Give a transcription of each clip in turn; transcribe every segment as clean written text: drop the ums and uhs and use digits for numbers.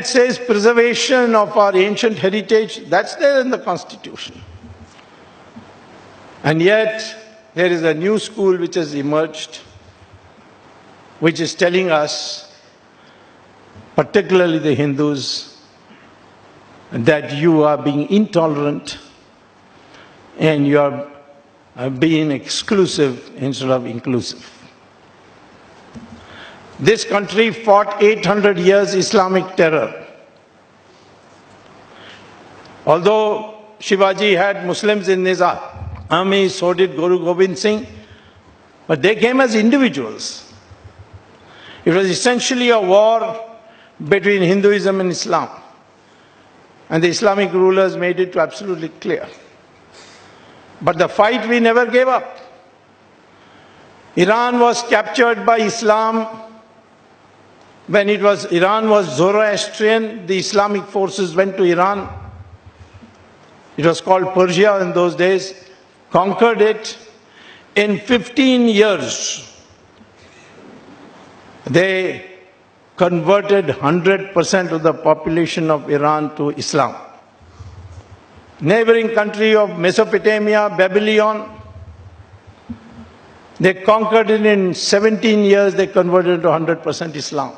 It says preservation of our ancient heritage, that's there in the Constitution. And yet, there is a new school which has emerged, which is telling us, particularly the Hindus, that you are being intolerant and you are being exclusive instead of inclusive. This country fought 800 years Islamic terror. Although Shivaji had Muslims in his army, so did Guru Gobind Singh, but they came as individuals. It was essentially a war between Hinduism and Islam. And the Islamic rulers made it absolutely clear. But the fight we never gave up. Iran was captured by Islam. When Iran was Zoroastrian, the Islamic forces went to Iran. It was called Persia in those days, conquered it. In 15 years, they converted 100% of the population of Iran to Islam. Neighboring country of Mesopotamia, Babylon, they conquered it in 17 years, they converted to 100% Islam.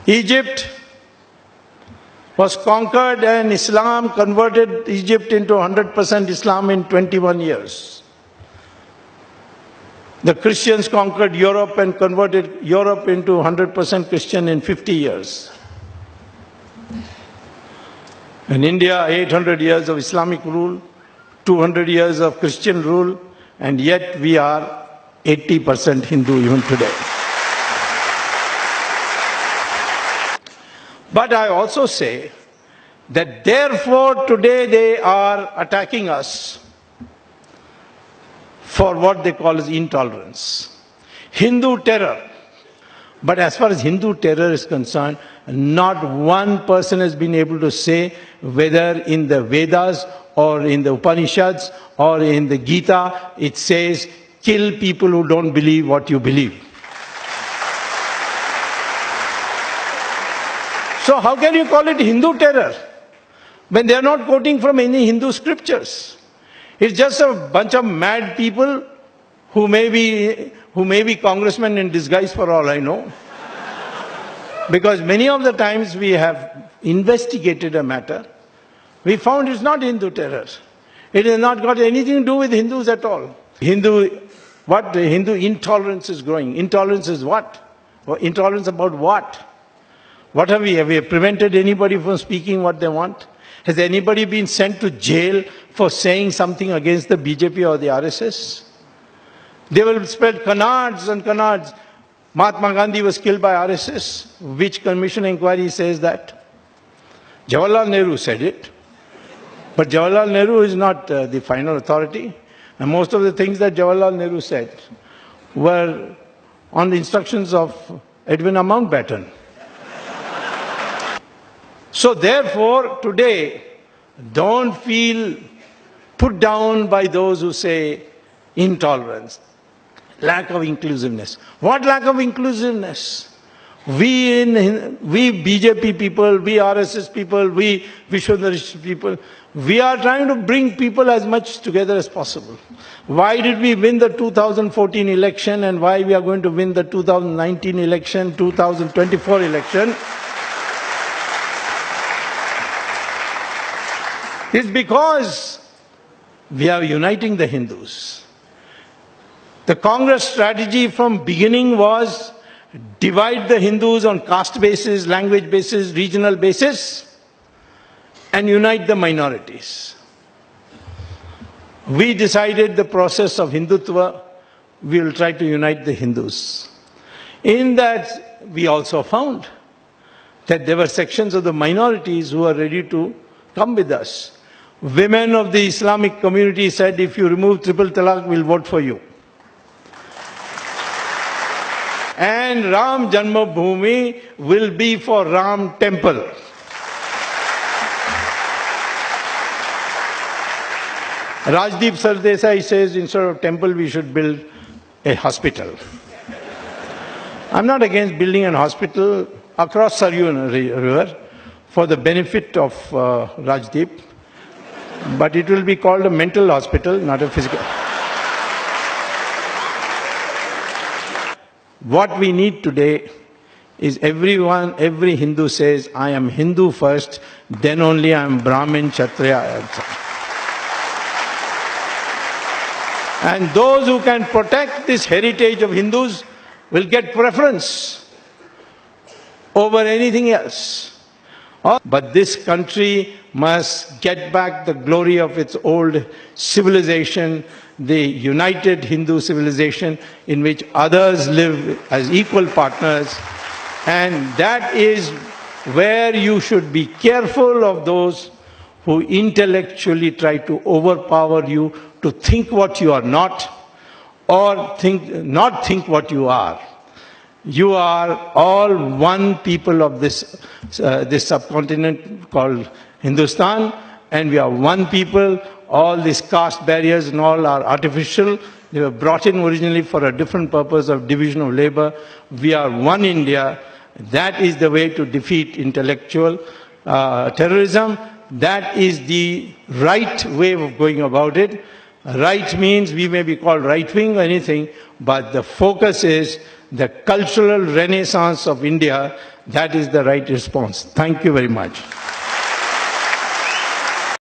Egypt was conquered and Islam converted Egypt into 100% Islam in 21 years. The Christians conquered Europe and converted Europe into 100% Christian in 50 years. In India, 800 years of Islamic rule, 200 years of Christian rule, and yet we are 80% Hindu even today. But I also say that therefore today they are attacking us for what they call as intolerance. Hindu terror. But as far as Hindu terror is concerned, not one person has been able to say whether in the Vedas or in the Upanishads or in the Gita it says, kill people who don't believe what you believe. So how can you call it Hindu terror when they are not quoting from any Hindu scriptures? It's just a bunch of mad people who may be congressmen in disguise for all I know. Because many of the times we have investigated a matter, we found it's not Hindu terror. It has not got anything to do with Hindus at all. Hindu intolerance is growing. Intolerance is what? Intolerance about what? What have we? Have we prevented anybody from speaking what they want? Has anybody been sent to jail for saying something against the BJP or the RSS? They will spread canards and canards. Mahatma Gandhi was killed by RSS. Which commission inquiry says that? Jawaharlal Nehru said it. But Jawaharlal Nehru is not the final authority. And most of the things that Jawaharlal Nehru said were on the instructions of Edwina Mountbatten. So therefore, today, don't feel put down by those who say intolerance, lack of inclusiveness. What lack of inclusiveness? We BJP people, we RSS people, we Vishwadharishta people, we are trying to bring people as much together as possible. Why did we win the 2014 election and why we are going to win the 2019 election, 2024 election? It's because we are uniting the Hindus. The Congress strategy from beginning was divide the Hindus on caste basis, language basis, regional basis, and unite the minorities. We decided the process of Hindutva, we will try to unite the Hindus. In that, we also found that there were sections of the minorities who are ready to come with us. Women of the Islamic community said, if you remove triple talaq, we'll vote for you. And Ram Janmabhoomi will be for Ram Temple. Rajdeep Sardesai says instead of temple we should build a hospital. I'm not against building a hospital. across Saryu River for the benefit of Rajdeep. But it will be called a mental hospital, not a physical. What we need today is every Hindu says, I am Hindu first, then only I am Brahmin, Kshatriya. And those who can protect this heritage of Hindus will get preference over anything else. But this country must get back the glory of its old civilization, the united Hindu civilization in which others live as equal partners. And that is where you should be careful of those who intellectually try to overpower you to think what you are not, or not think what you are. You are all one people of this subcontinent called Hindustan, and we are one people. All these caste barriers and all are artificial. They were brought in originally for a different purpose of division of labor. We are one India. That is the way to defeat intellectual terrorism. That is the right way of going about it. Right means we may be called right-wing or anything, but the focus is the cultural renaissance of India. That is the right response. Thank you very much.